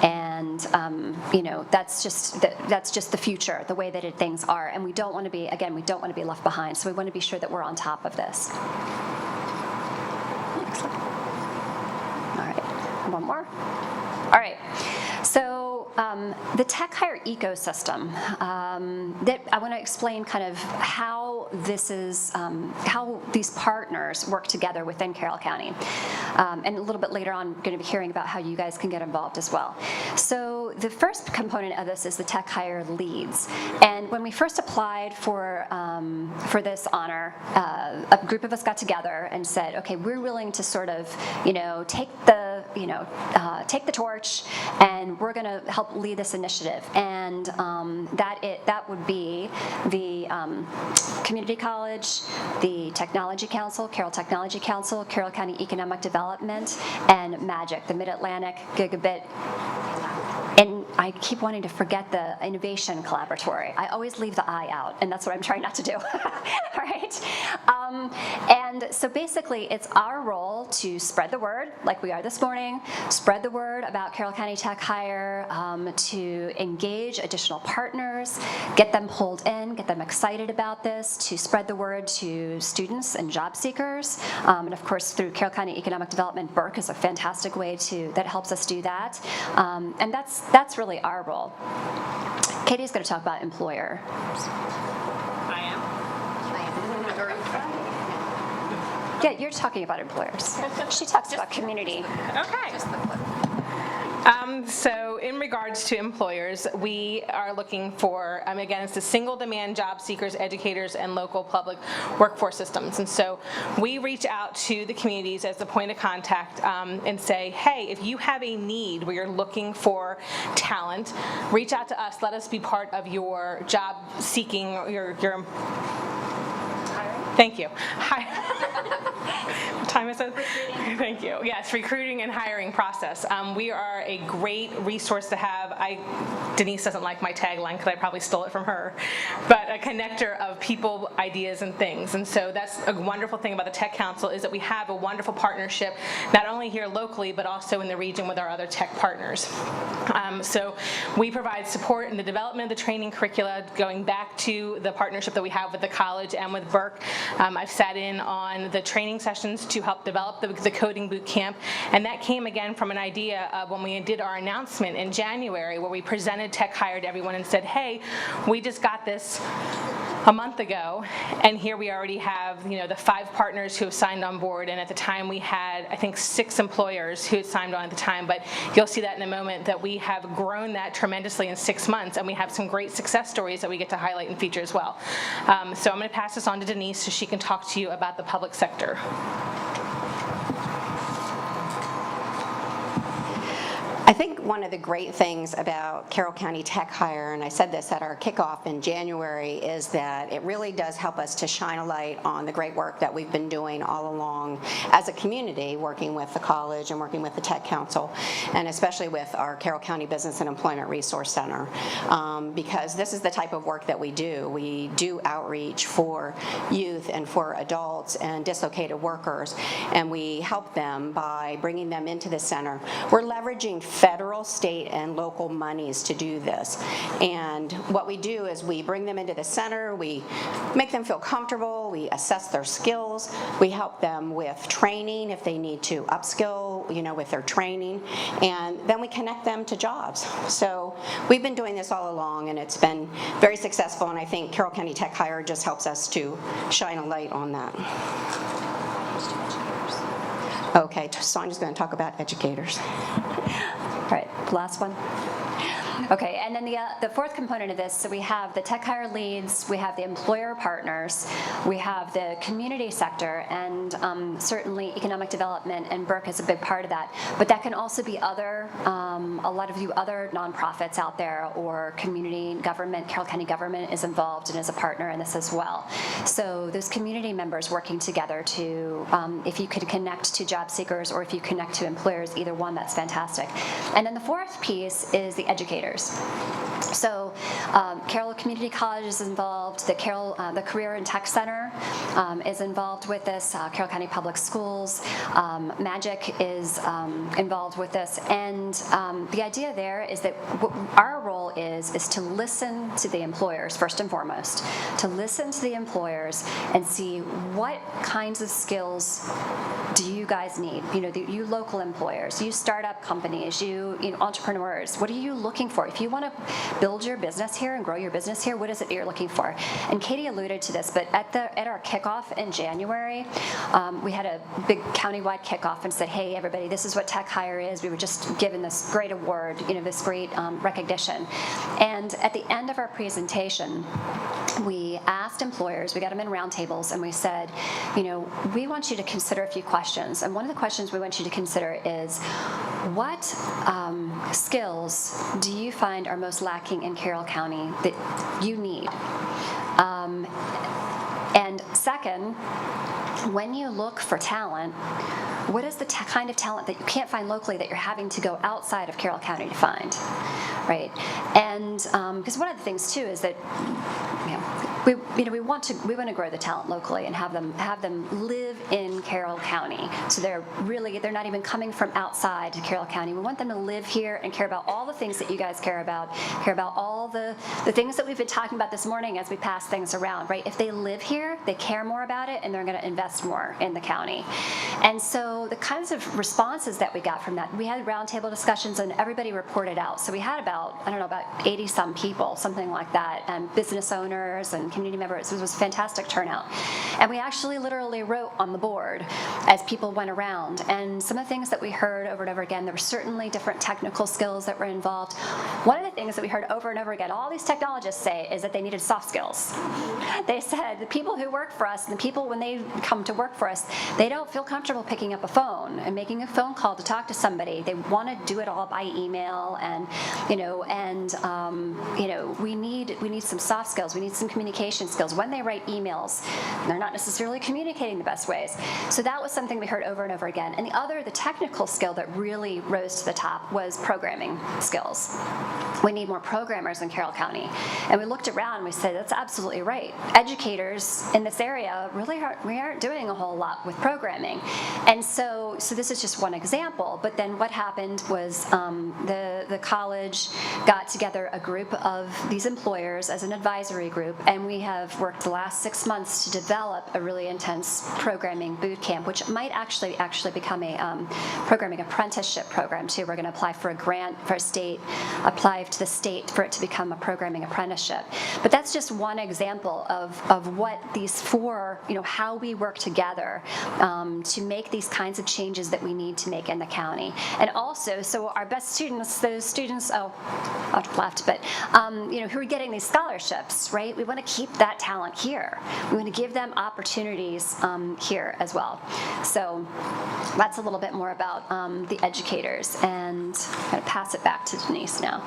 And, that's just the future, the way that things are. And we don't want to be left behind. So we want to be sure that we're on top of this. Excellent. All right, one more. All right, so the tech hire ecosystem, that I want to explain kind of how this is, how these partners work together within Carroll County. And a little bit later on, we're going to be hearing about how you guys can get involved as well. So the first component of this is the tech hire leads. And when we first applied for this honor, a group of us got together and said, okay, we're willing to sort of, take the torch, and we're going to help lead this initiative. And that would be the community college, the Technology Council, Carroll Technology Council, Carroll County Economic Development, and MAGIC, the Mid-Atlantic Gigabit. And I keep wanting to forget the Innovation Collaboratory. I always leave the I out, and that's what I'm trying not to do. All right? And so basically, it's our role to spread the word, like we are this morning, spread the word about Carroll County Tech Hire, to engage additional partners, get them pulled in, get them excited about this, to spread the word to students and job seekers. And of course, through Carroll County Economic Development, Burke is a fantastic way that helps us do that. And that's really our role. Katie's going to talk about employer. Yeah, you're talking about employers. She talks about community. Okay. So in regards to employers, we are looking for, again, it's the single demand job seekers, educators, and local public workforce systems. And so we reach out to the communities as the point of contact and say, hey, if you have a need where you're looking for talent, reach out to us. Let us be part of your job seeking, your thank you. time is it? Thank you. Yes, recruiting and hiring process. We are a great resource to have. Denise doesn't like my tagline because I probably stole it from her, but a connector of people, ideas, and things. And so that's a wonderful thing about the Tech Council is that we have a wonderful partnership, not only here locally, but also in the region with our other tech partners. So we provide support in the development of the training curricula, going back to the partnership that we have with the college and with Burke. I've sat in on the training sessions to help develop the coding boot camp, and that came again from an idea of when we did our announcement in January where we presented Tech Hire to everyone and said, hey, we just got this a month ago, and here we already have the 5 partners who have signed on board, and at the time we had, I think, 6 employers who had signed on at the time, but you'll see that in a moment that we have grown that tremendously in 6 months, and we have some great success stories that we get to highlight and feature as well. So I'm going to pass this on to Denise so she can talk to you about the public sector. I think one of the great things about Carroll County Tech Hire, and I said this at our kickoff in January, is that it really does help us to shine a light on the great work that we've been doing all along as a community, working with the college and working with the Tech Council, and especially with our Carroll County Business and Employment Resource Center, because this is the type of work that we do. We do outreach for youth and for adults and dislocated workers, and we help them by bringing them into the center. We're leveraging federal, state, and local monies to do this. And what we do is we bring them into the center, we make them feel comfortable, we assess their skills, we help them with training if they need to upskill, with their training, and then we connect them to jobs. So we've been doing this all along, and it's been very successful, and I think Carroll County Tech Hire just helps us to shine a light on that. Okay, Sonya's going to talk about educators. All right, last one. Okay, and then the fourth component of this, so we have the Tech Hire leads, we have the employer partners, we have the community sector, and certainly economic development, and Burke is a big part of that. But that can also be other, a lot of you other nonprofits out there, or community government. Carroll County government is involved and is a partner in this as well. So those community members working together to, if you could connect to job seekers or if you connect to employers, either one, that's fantastic. And then the fourth piece is the educators. So Carroll Community College is involved, the Career and Tech Center is involved with this, Carroll County Public Schools, Magic is involved with this, and the idea there is that what our role is to listen to the employers first and foremost, to listen to the employers and see what kinds of skills do you guys need, you local employers, you startup companies, you entrepreneurs, what are you looking for? If you want to build your business here and grow your business here, what is it that you're looking for? And Kati alluded to this, but at our kickoff in January, we had a big countywide kickoff and said, hey, everybody, this is what Tech Hire is. We were just given this great award, this great recognition. And at the end of our presentation, we asked employers, we got them in roundtables, and we said, we want you to consider a few questions. And one of the questions we want you to consider is, what skills do you find are most lacking in Carroll County that you need? And second, when you look for talent, what is the kind of talent that you can't find locally that you're having to go outside of Carroll County to find, right? And because one of the things too is that we want to grow the talent locally and have them live in Carroll County. So they're not even coming from outside to Carroll County. We want them to live here and care about all the things that you guys care about all the things that we've been talking about this morning as we pass things around, right? If they live here, they care more about it, and they're going to invest more in the county. And so the kinds of responses that we got from that, we had roundtable discussions and everybody reported out. So we had about 80 some people, something like that, and business owners and community members. It was a fantastic turnout. And we actually literally wrote on the board as people went around. And some of the things that we heard over and over again, there were certainly different technical skills that were involved. One of the things that we heard over and over again, all these technologists say, is that they needed soft skills. They said the people who work for us and the people when they come to work for us, they don't feel comfortable picking up a phone and making a phone call to talk to somebody. They want to do it all by email, and we need some soft skills. We need some communication skills. When they write emails, they're not necessarily communicating the best ways. So that was something we heard over and over again. And the technical skill that really rose to the top was programming skills. We need more programmers in Carroll County. And we looked around and we said, that's absolutely right. Educators in this area we aren't doing a whole lot with programming. And so this is just one example, but then what happened was the college got together a group of these employers as an advisory group, and we have worked the last 6 months to develop a really intense programming boot camp, which might actually become a programming apprenticeship program too. We're going to apply for a grant for a state, apply to the state for it to become a programming apprenticeship. But that's just one example of what these four, how we work together to make these kinds of changes that we need to make in the county. And also, so our best students, those students, off left, but who are getting these scholarships, right? We want to keep that talent here. We want to give them opportunities here as well. So that's a little bit more about the educators, and I'm going to pass it back to Denise now.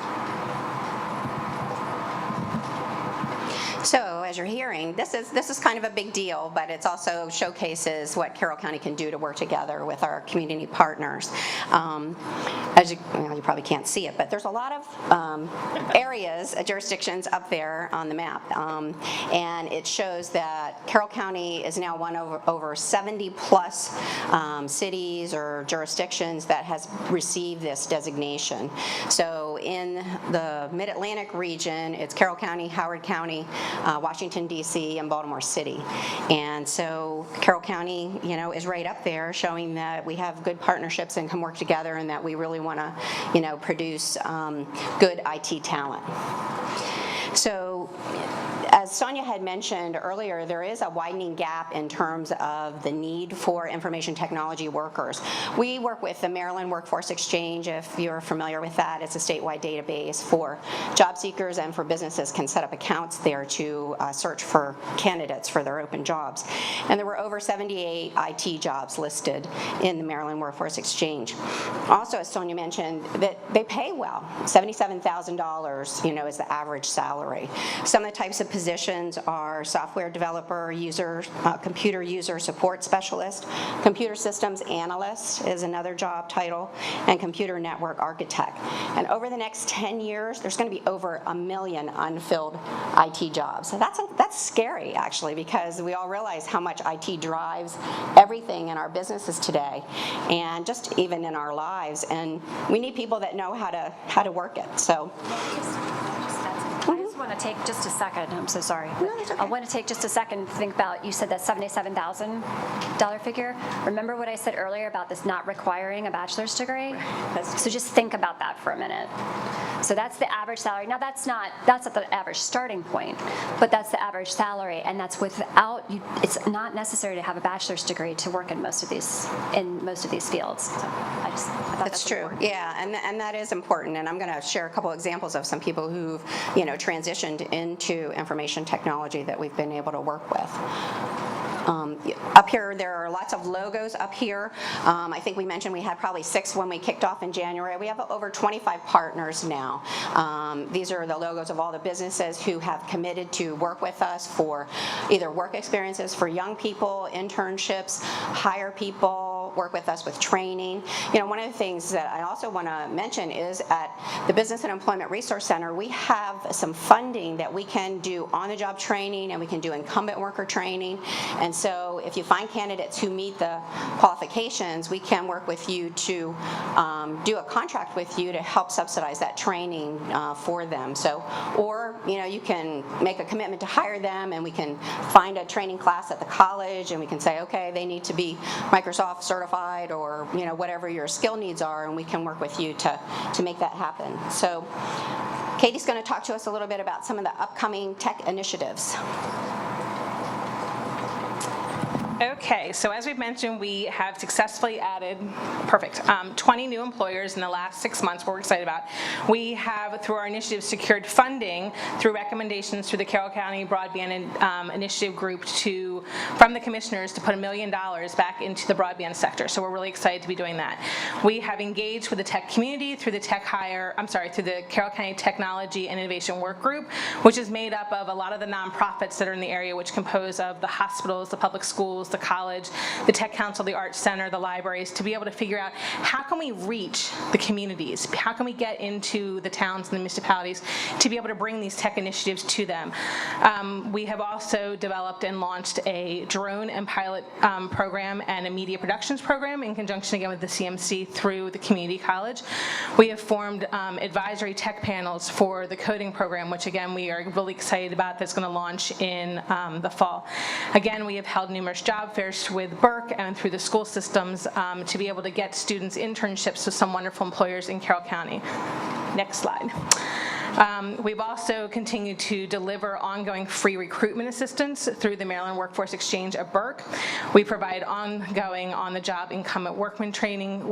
So as you're hearing, this is kind of a big deal, but it also showcases what Carroll County can do to work together with our community partners. As you probably can't see it, but there's a lot of areas, jurisdictions up there on the map, and it shows that Carroll County is now one of over 70 plus cities or jurisdictions that has received this designation. So in the Mid-Atlantic region, it's Carroll County, Howard County, Washington, D.C., and Baltimore City. And so Carroll County, is right up there, showing that we have good partnerships and can work together, and that we really want to, produce good IT talent. So, as Sonia had mentioned earlier, there is a widening gap in terms of the need for information technology workers. We work with the Maryland Workforce Exchange. If you're familiar with that, it's a statewide database for job seekers and for businesses can set up accounts there to search for candidates for their open jobs. And there were over 78 IT jobs listed in the Maryland Workforce Exchange. Also, as Sonia mentioned, that they pay well. $77,000, is the average salary. Some of the types of positions are software developer, computer user support specialist, computer systems analyst is another job title, and computer network architect. And over the next 10 years, there's going to be over 1 million unfilled IT jobs. So that's scary, actually, because we all realize how much IT drives everything in our businesses today, and just even in our lives. And we need people that know how to work it. So. I just want to take just a second. I'm so sorry. I want to take just a second to think about, you said that $77,000 figure. Remember what I said earlier about this not requiring a bachelor's degree? So just think about that for a minute. So that's the average salary. Now that's at the average starting point, but that's the average salary, and that's without it's not necessary to have a bachelor's degree to work in most of these fields. So I thought that's true. Important. Yeah, and that is important. And I'm going to share a couple examples of some people who've transitioned into information technology that we've been able to work with. Up here, there are lots of logos up here. I think we mentioned we had probably 6 when we kicked off in January. We have over 25 partners now. These are the logos of all the businesses who have committed to work with us for either work experiences for young people, internships, hire people, work with us with training. One of the things that I also want to mention is at the Business and Employment Resource Center, we have some funding that we can do on-the-job training, and we can do incumbent worker training. And so if you find candidates who meet the qualifications, we can work with you to do a contract with you to help subsidize that training for them. So, or you can make a commitment to hire them, and we can find a training class at the college, and we can say, okay, they need to be Microsoft certified, or whatever your skill needs are, and we can work with you to make that happen. So Kati's going to talk to us a little bit about some of the upcoming tech initiatives. Okay, so as we've mentioned, we have successfully added, 20 new employers in the last 6 months, what we're excited about. We have, through our initiative, secured funding through recommendations through the Carroll County Broadband Initiative Group from the commissioners to put $1 million back into the broadband sector. So we're really excited to be doing that. We have engaged with the tech community through the through the Carroll County Technology and Innovation Work Group, which is made up of a lot of the nonprofits that are in the area, which compose of the hospitals, the public schools, the college, the Tech Council, the Arts Center, the libraries, to be able to figure out how can we reach the communities, how can we get into the towns and the municipalities to be able to bring these tech initiatives to them. We have also developed and launched a drone and pilot program and a media productions program in conjunction again with the CMC through the community college. We have formed advisory tech panels for the coding program, which again we are really excited about, that's going to launch in the fall. Again, we have held numerous job fairs with Burke and through the school systems to be able to get students internships with some wonderful employers in Carroll County. Next slide. We've also continued to deliver ongoing free recruitment assistance through the Maryland Workforce Exchange at Burke. We provide ongoing on-the-job incumbent worker training.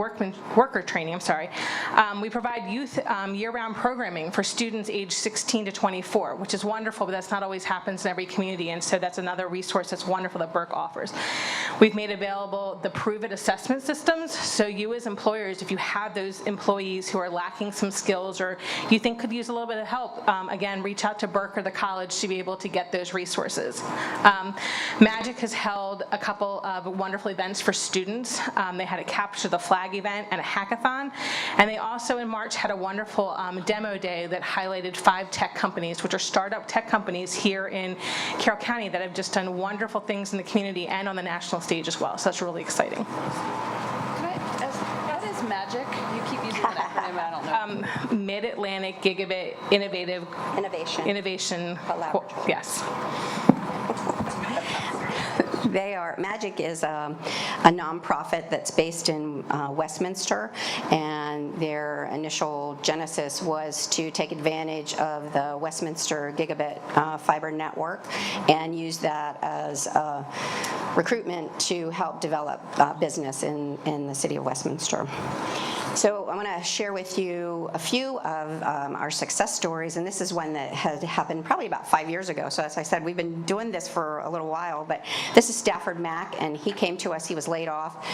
We provide youth year-round programming for students aged 16 to 24, which is wonderful, but that's not always happens in every community, and so that's another resource that's wonderful that Burke offers. We've made available the Prove It assessment systems, so you as employers, if you have those employees who are lacking some skills or you think could use a little bit of help, again, reach out to Burke or the college to be able to get those resources. Magic has held a couple of wonderful events for students. They had a Capture the Flag event and a hackathon, and they also in March had a wonderful demo day that highlighted 5 tech companies, which are startup tech companies here in Carroll County that have just done wonderful things in the community and on the national stage as well, so that's really exciting. What is MAGIC? You keep using that acronym, I don't know. Mid-Atlantic Gigabit Innovation Collaborative. Yes. Magic is a nonprofit that's based in Westminster, and their initial genesis was to take advantage of the Westminster gigabit fiber network and use that as recruitment to help develop business in the city of Westminster. So I want to share with you a few of our success stories, and this is one that had happened probably about 5 years ago. So as I said, we've been doing this for a little while, but this is Stafford Mack, and he came to us. He was laid off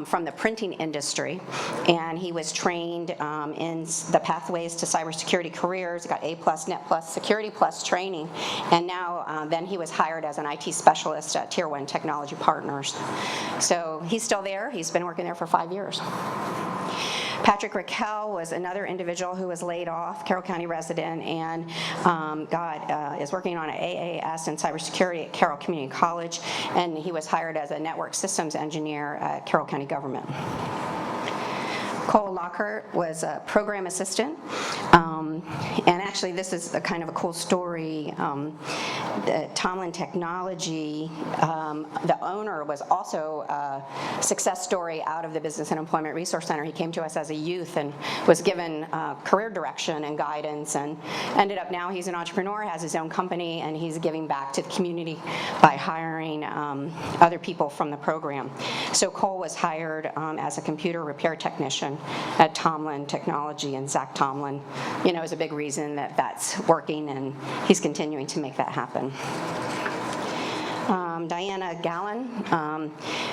from the printing industry, and he was trained in the pathways to cybersecurity careers. He got A+, Net+, Security Plus training, and now then he was hired as an IT specialist at Tier 1 Technology Partners. So he's still there. He's been working there for 5 years. Patrick Raquel was another individual who was laid off, Carroll County resident, and is working on an AAS in cybersecurity at Carroll Community College, and he was hired as a network systems engineer at Carroll County government. Cole Lockhart was a program assistant, and actually this is a kind of a cool story. The Tomlin Technology, the owner was also a success story out of the Business and Employment Resource Center. He came to us as a youth and was given career direction and guidance, and ended up now he's an entrepreneur, has his own company, and he's giving back to the community by hiring other people from the program. So Cole was hired as a computer repair technician at Tomlin Technology, and Zach Tomlin, is a big reason that that's working, and he's continuing to make that happen. Diana Gallen,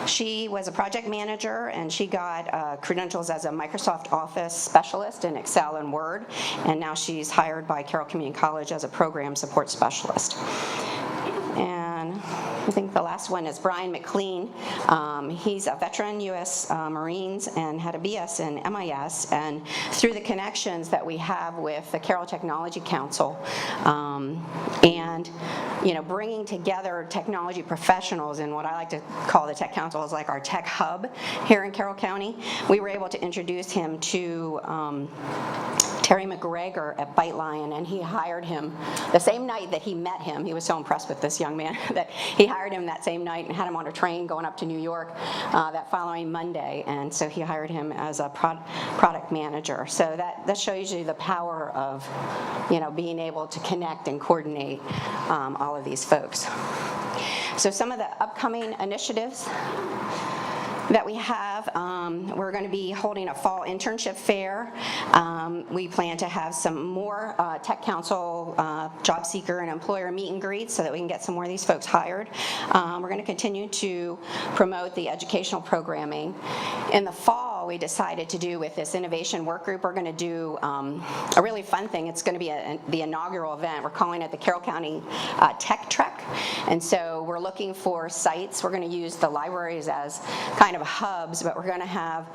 she was a project manager, and she got credentials as a Microsoft Office specialist in Excel and Word, and now she's hired by Carroll Community College as a program support specialist. And I think the last one is Brian McLean. He's a veteran U.S. Marines and had a BS in MIS, and through the connections that we have with the Carroll Technology Council, and bringing together technology professionals in what I like to call the Tech Council is like our tech hub here in Carroll County, we were able to introduce him to Terry McGregor at Bite Lion, and he hired him the same night that he met him. He was so impressed with this young man that he hired him that same night and had him on a train going up to New York that following Monday, and so he hired him as a product manager. So that shows you the power of being able to connect and coordinate all of these folks. So some of the upcoming initiatives that we have, we're going to be holding a fall internship fair. We plan to have some more Tech Council job seeker and employer meet and greets so that we can get some more of these folks hired. We're going to continue to promote the educational programming. In the fall, we decided to do with this innovation work group, we're going to do a really fun thing. It's going to be the inaugural event. We're calling it the Carroll County Tech Trek. And so we're looking for sites. We're going to use the libraries as kind of hubs, but we're going to have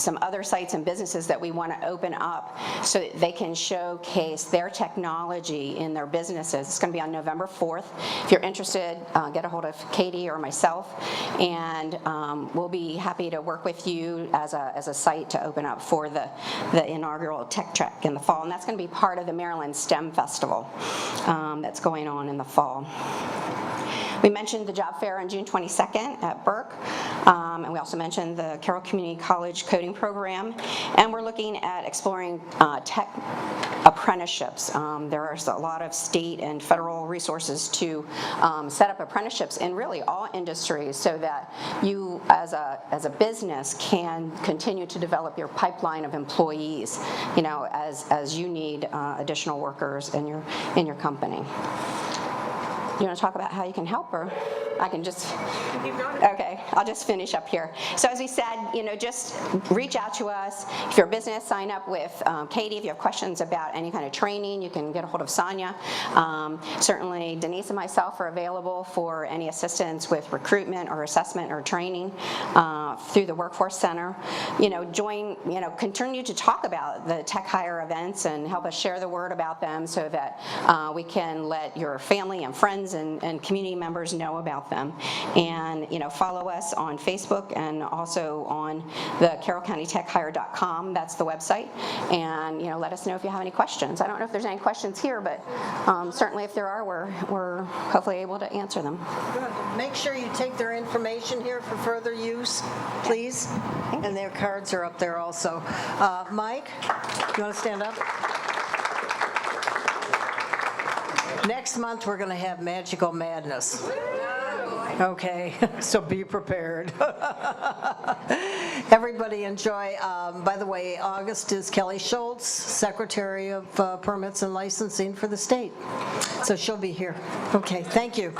some other sites and businesses that we want to open up so that they can showcase their technology in their businesses. It's going to be on November 4th. If you're interested, get a hold of Kati or myself, and we'll be happy to work with you as a site to open up for the inaugural Tech Trek in the fall. And that's going to be part of the Maryland STEM Festival that's going on in the fall. We mentioned the job fair on June 22nd at Burke, and we also mentioned the Carroll Community College coding program, and we're looking at exploring tech apprenticeships. There are a lot of state and federal resources to set up apprenticeships in really all industries so that you as a business can continue to develop your pipeline of employees, you know, as you need additional workers in your company. You want to talk about how you can help, or I can just, okay, I'll just finish up here. So as we said, you know, just reach out to us. If you're a business, sign up with Kati. If you have questions about any kind of training, you can get a hold of Sonia. Certainly Denise and myself are available for any assistance with recruitment or assessment or training through the Workforce Center. You know, continue to talk about the tech hire events and help us share the word about them so that we can let your family and friends and community members know about them. And, you know, follow us on Facebook and also on the carrollcountytechhire.com. That's the website. And, you know, let us know if you have any questions. I don't know if there's any questions here, but certainly if there are, we're hopefully able to answer them. Good. Make sure you take their information here for further use, please. And their cards are up there also. Mike, you want to stand up? Next month, we're going to have Magical Madness. Okay, so be prepared. Everybody enjoy. By the way, August is Kelly Schultz, Secretary of Permits and Licensing for the state. So she'll be here. Okay, thank you.